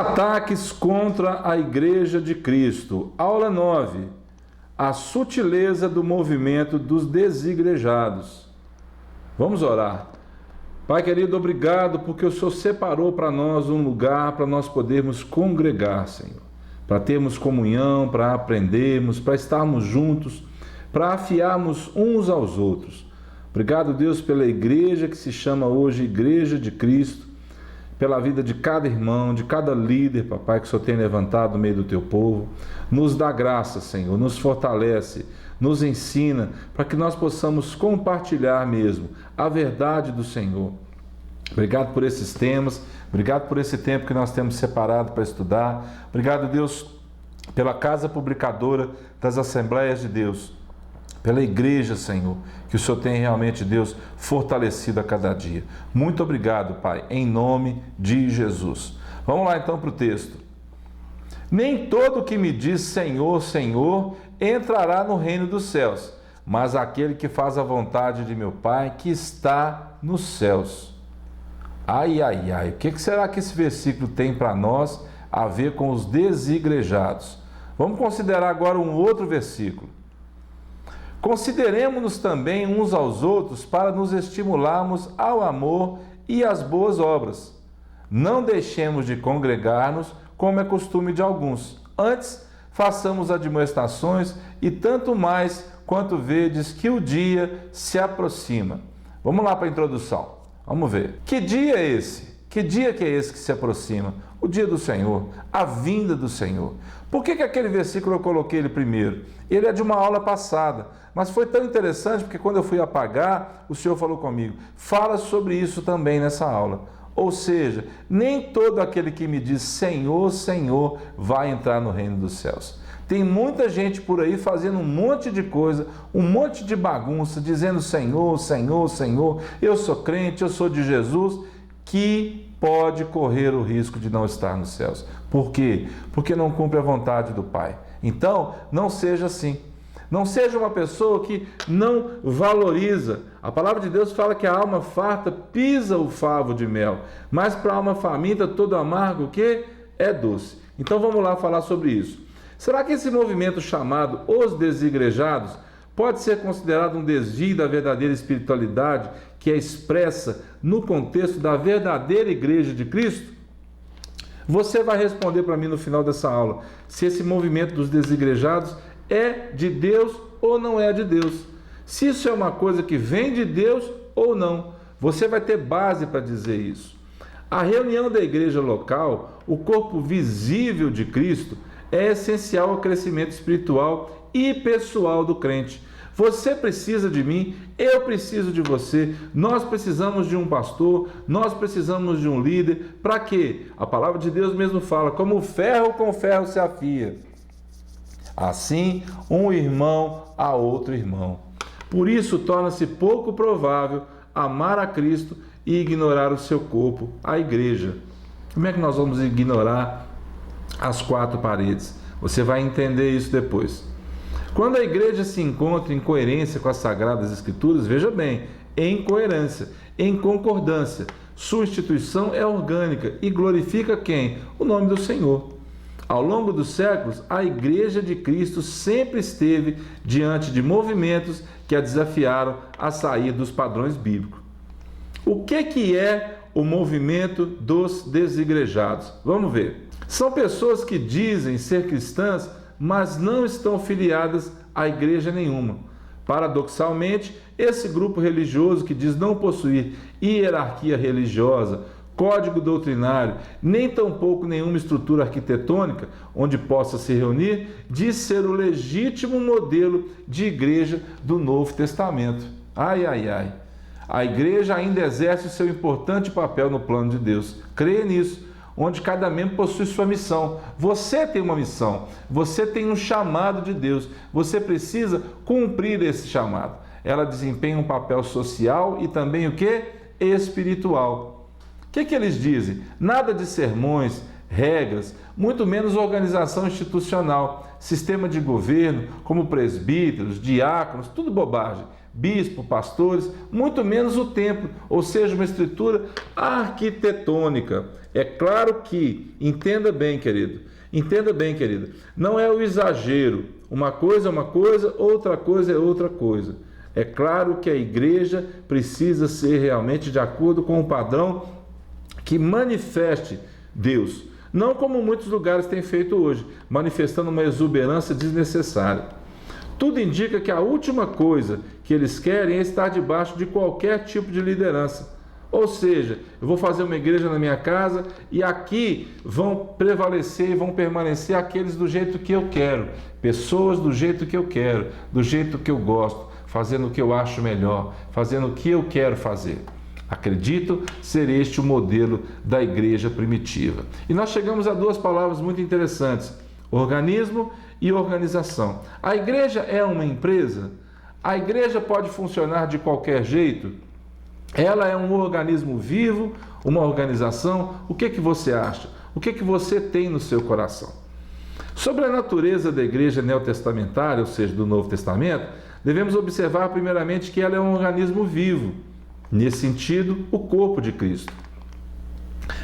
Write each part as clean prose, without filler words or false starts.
ataques contra a Igreja de Cristo. Aula 9. A sutileza do movimento dos desigrejados. Vamos orar. Pai querido, obrigado porque o Senhor separou para nós um lugar para nós podermos congregar, Senhor. Para termos comunhão, para aprendermos, para estarmos juntos, para afiarmos uns aos outros. Obrigado, Deus, pela igreja que se chama hoje Igreja de Cristo, pela vida de cada irmão, de cada líder, papai, que o Senhor tem levantado no meio do teu povo. Nos dá graça, Senhor, nos fortalece, nos ensina, para que nós possamos compartilhar mesmo a verdade do Senhor. Obrigado por esses temas, obrigado por esse tempo que nós temos separado para estudar. Obrigado, Deus, pela Casa Publicadora das Assembleias de Deus, pela igreja, Senhor, que o Senhor tem realmente, Deus, fortalecido a cada dia. Muito obrigado, Pai, em nome de Jesus. Vamos lá então para o texto. Nem todo que me diz Senhor, Senhor, entrará no reino dos céus, mas aquele que faz a vontade de meu Pai que está nos céus. Ai, ai, ai, o que será que esse versículo tem para nós a ver com os desigrejados? Vamos considerar agora um outro versículo. Consideremos-nos também uns aos outros para nos estimularmos ao amor e às boas obras. Não deixemos de congregar-nos, como é costume de alguns. Antes, façamos admoestações, e tanto mais quanto vedes que o dia se aproxima. Vamos lá para a introdução. Vamos ver. Que dia é esse? Que dia que é esse que se aproxima? O dia do Senhor, a vinda do Senhor. Por que aquele versículo eu coloquei ele primeiro? Ele é de uma aula passada, mas foi tão interessante porque quando eu fui apagar, o Senhor falou comigo, fala sobre isso também nessa aula. Ou seja, nem todo aquele que me diz Senhor, Senhor, vai entrar no reino dos céus. Tem muita gente por aí fazendo um monte de coisa, um monte de bagunça, dizendo Senhor, Senhor, Senhor, eu sou crente, eu sou de Jesus, que pode correr o risco de não estar nos céus. Por quê? Porque não cumpre a vontade do Pai. Então, não seja assim. Não seja uma pessoa que não valoriza. A palavra de Deus fala que a alma farta pisa o favo de mel, mas para a alma faminta todo amargo, o quê? É doce. Então vamos lá falar sobre isso. Será que esse movimento chamado os desigrejados pode ser considerado um desvio da verdadeira espiritualidade que é expressa no contexto da verdadeira igreja de Cristo? Você vai responder para mim no final dessa aula se esse movimento dos desigrejados é de Deus ou não é de Deus. Se isso é uma coisa que vem de Deus ou não. Você vai ter base para dizer isso. A reunião da igreja local, o corpo visível de Cristo, é essencial ao crescimento espiritual e pessoal do crente. Você precisa de mim, eu preciso de você, nós precisamos de um pastor, nós precisamos de um líder. Para quê? A palavra de Deus mesmo fala, como o ferro com ferro se afia. Assim, um irmão a outro irmão. Por isso, torna-se pouco provável amar a Cristo e ignorar o seu corpo, a igreja. Como é que nós vamos ignorar as quatro paredes? Você vai entender isso depois. Quando a igreja se encontra em coerência com as Sagradas Escrituras, veja bem, em coerência, em concordância, sua instituição é orgânica e glorifica quem? O nome do Senhor. Ao longo dos séculos, a Igreja de Cristo sempre esteve diante de movimentos que a desafiaram a sair dos padrões bíblicos. O que é o movimento dos desigrejados? Vamos ver. São pessoas que dizem ser cristãs, mas não estão filiadas a igreja nenhuma. Paradoxalmente, esse grupo religioso que diz não possuir hierarquia religiosa, código doutrinário, nem tampouco nenhuma estrutura arquitetônica onde possa se reunir, diz ser o legítimo modelo de igreja do Novo Testamento. Ai, ai, ai. A igreja ainda exerce o seu importante papel no plano de Deus. Creia nisso, onde cada membro possui sua missão. Você tem uma missão, você tem um chamado de Deus, você precisa cumprir esse chamado. Ela desempenha um papel social e também o quê? Espiritual. O que eles dizem? Nada de sermões, regras, muito menos organização institucional, sistema de governo, como presbíteros, diáconos, tudo bobagem. bispo, pastores, muito menos o templo, ou seja, uma estrutura arquitetônica. É claro que, entenda bem, querido, não é o exagero. Uma coisa é uma coisa, outra coisa é outra coisa. É claro que a igreja precisa ser realmente de acordo com o padrão que manifeste Deus. Não como muitos lugares têm feito hoje, manifestando uma exuberância desnecessária. Tudo indica que a última coisa que eles querem é estar debaixo de qualquer tipo de liderança. Ou seja, eu vou fazer uma igreja na minha casa e aqui vão prevalecer e vão permanecer aqueles do jeito que eu quero, pessoas do jeito que eu quero, do jeito que eu gosto, fazendo o que eu acho melhor, fazendo o que eu quero fazer. Acredito ser este o modelo da igreja primitiva. E nós chegamos a duas palavras muito interessantes: organismo e organização. A igreja é uma empresa? A igreja pode funcionar de qualquer jeito? Ela é um organismo vivo, uma organização? O que você acha? O que você tem no seu coração? Sobre a natureza da igreja neotestamentária, ou seja, do Novo Testamento, devemos observar primeiramente que ela é um organismo vivo. Nesse sentido, o corpo de Cristo.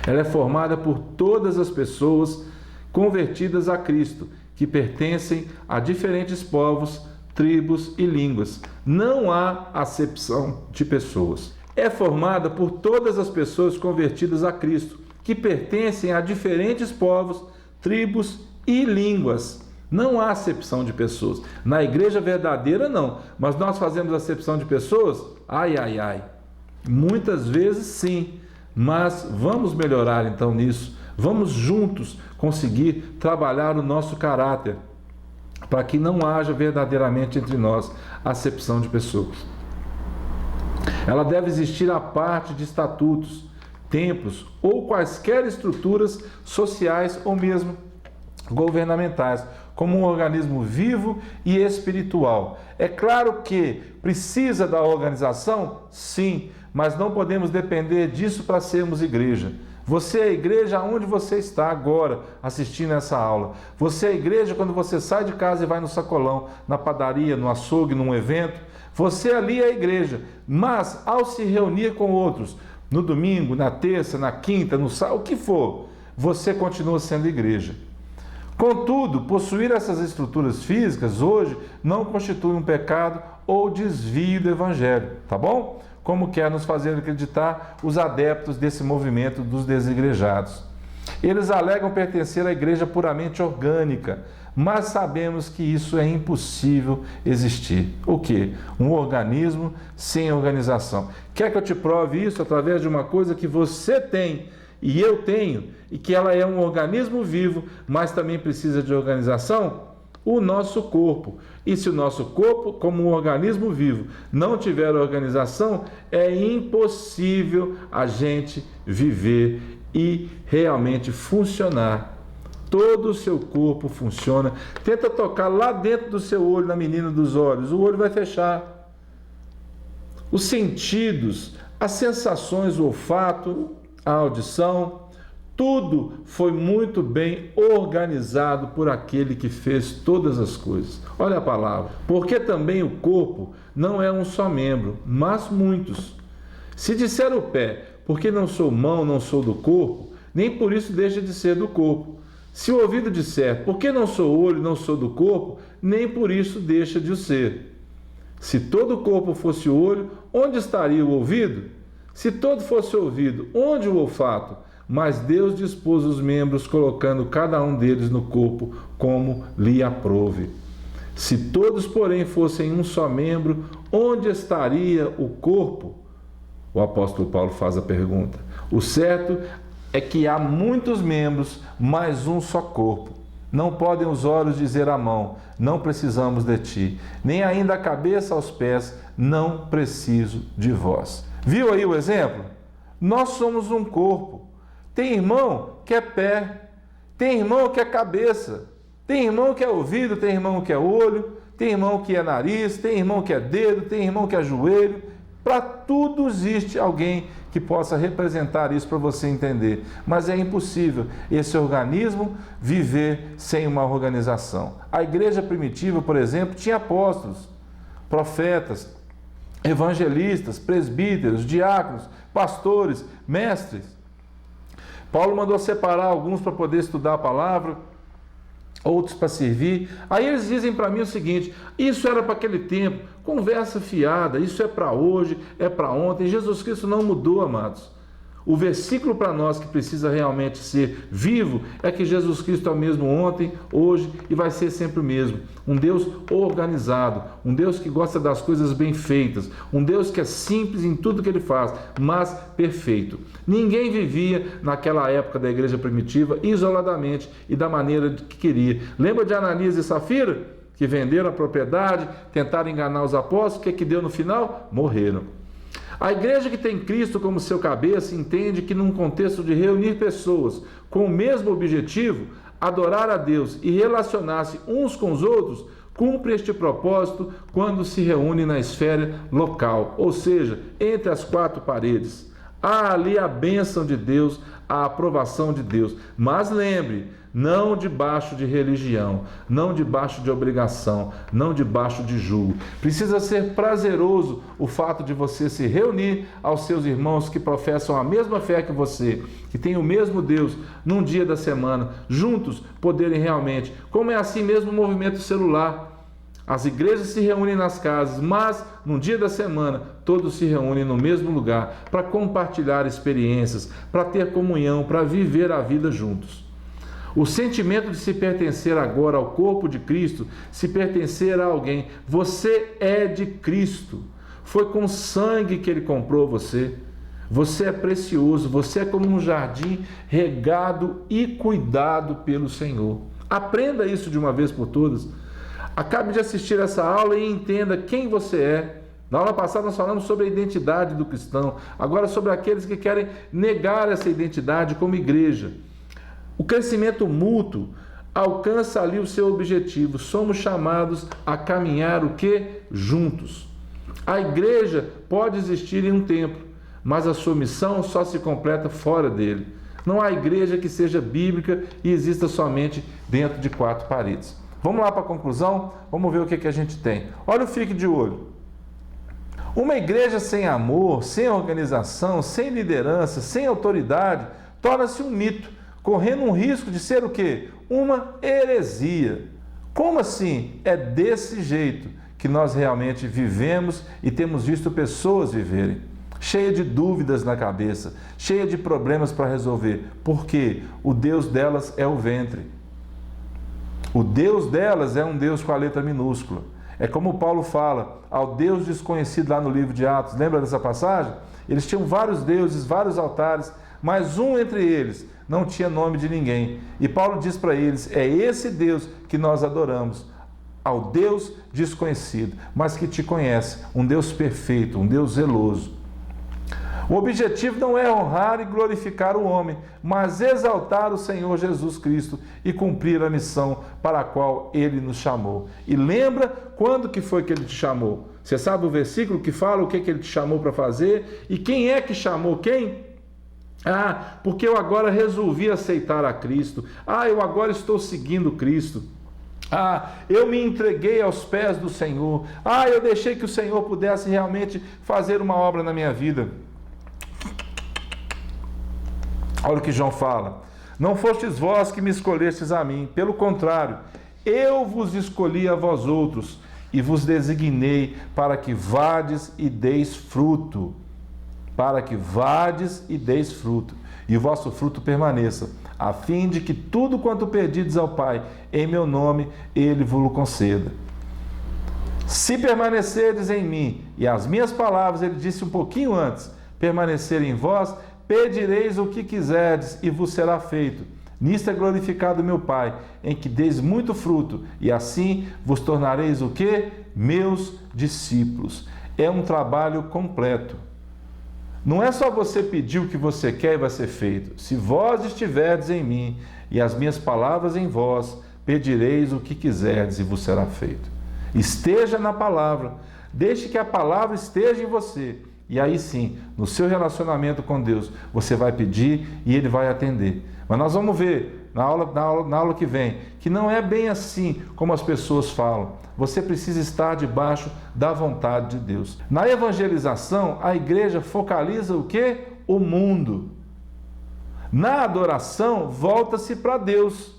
Ela é formada por todas as pessoas convertidas a Cristo, que pertencem a diferentes povos, tribos e línguas. Não há acepção de pessoas. É formada por todas as pessoas convertidas a Cristo, que pertencem a diferentes povos, tribos e línguas. Não há acepção de pessoas. Na igreja verdadeira, não. Mas nós fazemos acepção de pessoas? Ai, ai, ai. Muitas vezes sim. Mas vamos melhorar então nisso. Vamos juntos conseguir trabalhar o nosso caráter, para que não haja verdadeiramente entre nós acepção de pessoas. Ela deve existir à parte de estatutos, templos ou quaisquer estruturas sociais ou mesmo governamentais, como um organismo vivo e espiritual. É claro que precisa da organização? Sim, mas não podemos depender disso para sermos igreja. Você é igreja onde você está agora assistindo essa aula. Você é igreja quando você sai de casa e vai no sacolão, na padaria, no açougue, num evento. Você ali é igreja, mas ao se reunir com outros, no domingo, na terça, na quinta, no sábado, o que for, você continua sendo igreja. Contudo, possuir essas estruturas físicas hoje não constitui um pecado ou desvio do evangelho, tá bom? Como quer nos fazer acreditar os adeptos desse movimento dos desigrejados. Eles alegam pertencer à igreja puramente orgânica, mas sabemos que isso é impossível existir. O quê? Um organismo sem organização. Quer que eu te prove isso através de uma coisa que você tem e eu tenho, e que ela é um organismo vivo, mas também precisa de organização? O nosso corpo. E se o nosso corpo, como um organismo vivo, não tiver organização, é impossível a gente viver e realmente funcionar. Todo o seu corpo funciona. Tenta tocar lá dentro do seu olho, na menina dos olhos, o olho vai fechar. Os sentidos, as sensações, o olfato, a audição, tudo foi muito bem organizado por aquele que fez todas as coisas. Olha a palavra. Porque também o corpo não é um só membro, mas muitos. Se disser o pé, porque não sou mão, não sou do corpo, nem por isso deixa de ser do corpo. Se o ouvido disser, porque não sou olho, não sou do corpo, nem por isso deixa de o ser. Se todo o corpo fosse olho, onde estaria o ouvido? Se todo fosse ouvido, onde o olfato? Mas Deus dispôs os membros, colocando cada um deles no corpo, como lhe aprouve. Se todos, porém, fossem um só membro, onde estaria o corpo? O apóstolo Paulo faz a pergunta. O certo é que há muitos membros, mas um só corpo. Não podem os olhos dizer à mão, não precisamos de ti, nem ainda a cabeça aos pés, não preciso de vós. Viu aí o exemplo? Nós somos um corpo. Tem irmão que é pé, tem irmão que é cabeça, tem irmão que é ouvido, tem irmão que é olho, tem irmão que é nariz, tem irmão que é dedo, tem irmão que é joelho. Para tudo existe alguém que possa representar isso para você entender. Mas é impossível esse organismo viver sem uma organização. A igreja primitiva, por exemplo, tinha apóstolos, profetas, evangelistas, presbíteros, diáconos, pastores, mestres. Paulo mandou separar alguns para poder estudar a palavra, outros para servir. Aí eles dizem para mim o seguinte: isso era para aquele tempo, conversa fiada, isso é para hoje, é para ontem. Jesus Cristo não mudou, amados. O versículo para nós que precisa realmente ser vivo é que Jesus Cristo é o mesmo ontem, hoje e vai ser sempre o mesmo. Um Deus organizado, um Deus que gosta das coisas bem feitas, um Deus que é simples em tudo que ele faz, mas perfeito. Ninguém vivia naquela época da igreja primitiva isoladamente e da maneira que queria. Lembra de Ananias e Safira, que venderam a propriedade, tentaram enganar os apóstolos? O que é que deu no final? Morreram. A igreja que tem Cristo como seu cabeça entende que num contexto de reunir pessoas com o mesmo objetivo, adorar a Deus e relacionar-se uns com os outros, cumpre este propósito quando se reúne na esfera local, ou seja, entre as quatro paredes. Há ali a bênção de Deus, a aprovação de Deus. Mas lembre, não debaixo de religião, não debaixo de obrigação, não debaixo de julgo. Precisa ser prazeroso o fato de você se reunir aos seus irmãos que professam a mesma fé que você, que têm o mesmo Deus, num dia da semana, juntos poderem realmente, como é assim mesmo o movimento celular. As igrejas se reúnem nas casas, mas num dia da semana todos se reúnem no mesmo lugar para compartilhar experiências, para ter comunhão, para viver a vida juntos. O sentimento de se pertencer agora ao corpo de Cristo, se pertencer a alguém, você é de Cristo. Foi com sangue que Ele comprou você. Você é precioso, você é como um jardim regado e cuidado pelo Senhor. Aprenda isso de uma vez por todas. Acabe de assistir essa aula e entenda quem você é. Na aula passada nós falamos sobre a identidade do cristão, agora sobre aqueles que querem negar essa identidade como igreja. O crescimento mútuo alcança ali o seu objetivo. Somos chamados a caminhar o quê? Juntos. A igreja pode existir em um templo, mas a sua missão só se completa fora dele. Não há igreja que seja bíblica e exista somente dentro de quatro paredes. Vamos lá para a conclusão? Vamos ver o que a gente tem. Olha o fique de olho. Uma igreja sem amor, sem organização, sem liderança, sem autoridade, torna-se um mito, correndo um risco de ser o quê? Uma heresia. Como assim? É desse jeito que nós realmente vivemos e temos visto pessoas viverem. Cheia de dúvidas na cabeça, cheia de problemas para resolver. Porque o Deus delas é o ventre. O Deus delas é um Deus com a letra minúscula. É como Paulo fala, ao Deus desconhecido lá no livro de Atos. Lembra dessa passagem? Eles tinham vários deuses, vários altares, mas um entre eles não tinha nome de ninguém. E Paulo diz para eles, é esse Deus que nós adoramos, ao Deus desconhecido, mas que te conhece, um Deus perfeito, um Deus zeloso. O objetivo não é honrar e glorificar o homem, mas exaltar o Senhor Jesus Cristo e cumprir a missão para a qual Ele nos chamou. E lembra quando que foi que Ele te chamou? Você sabe o versículo que fala o que Ele te chamou para fazer? E quem é que chamou quem? Porque eu agora resolvi aceitar a Cristo. Eu agora estou seguindo Cristo. Eu me entreguei aos pés do Senhor. Eu deixei que o Senhor pudesse realmente fazer uma obra na minha vida. Olha o que João fala. Não fostes vós que me escolhestes a mim, pelo contrário, eu vos escolhi a vós outros e vos designei para que vades e deis fruto. Para que vades e deis fruto, e o vosso fruto permaneça, a fim de que tudo quanto perdides ao Pai, em meu nome, Ele vos conceda. Se permanecerdes em mim, e as minhas palavras, ele disse um pouquinho antes, permanecerem em vós, pedireis o que quiserdes, e vos será feito. Nisto é glorificado meu Pai, em que deis muito fruto, e assim vos tornareis o quê? Meus discípulos. É um trabalho completo. Não é só você pedir o que você quer e vai ser feito. Se vós estiverdes em mim e as minhas palavras em vós, pedireis o que quiserdes e vos será feito. Esteja na palavra, deixe que a palavra esteja em você. E aí sim, no seu relacionamento com Deus, você vai pedir e Ele vai atender. Mas nós vamos ver na aula que vem, que não é bem assim como as pessoas falam. Você precisa estar debaixo da vontade de Deus. Na evangelização, a igreja focaliza o quê? O mundo. Na adoração, volta-se para Deus.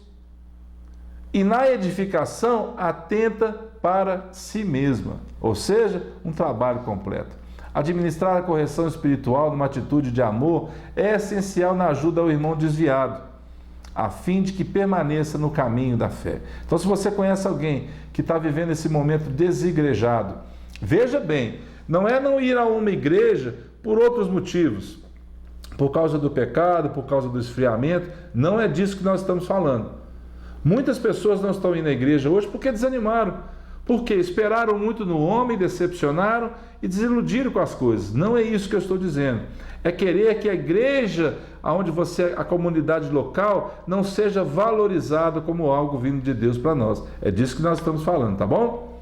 E na edificação, atenta para si mesma. Ou seja, um trabalho completo. Administrar a correção espiritual numa atitude de amor é essencial na ajuda ao irmão desviado, a fim de que permaneça no caminho da fé. Então, se você conhece alguém que está vivendo esse momento desigrejado, veja bem, não é não ir a uma igreja por outros motivos, por causa do pecado, por causa do esfriamento, não é disso que nós estamos falando. Muitas pessoas não estão indo à igreja hoje porque desanimaram, porque esperaram muito no homem, decepcionaram e desiludiram com as coisas. Não é isso que eu estou dizendo. É querer que a igreja, onde você, a comunidade local, não seja valorizada como algo vindo de Deus para nós. É disso que nós estamos falando, tá bom?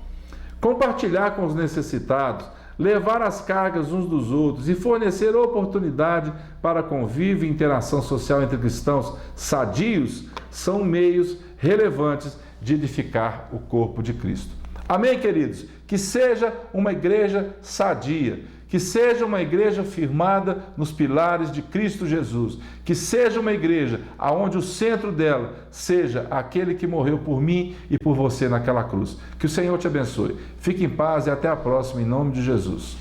Compartilhar com os necessitados, levar as cargas uns dos outros e fornecer oportunidade para convívio e interação social entre cristãos sadios são meios relevantes de edificar o corpo de Cristo. Amém, queridos? Que seja uma igreja sadia, que seja uma igreja firmada nos pilares de Cristo Jesus, que seja uma igreja onde o centro dela seja aquele que morreu por mim e por você naquela cruz. Que o Senhor te abençoe. Fique em paz e até a próxima, em nome de Jesus.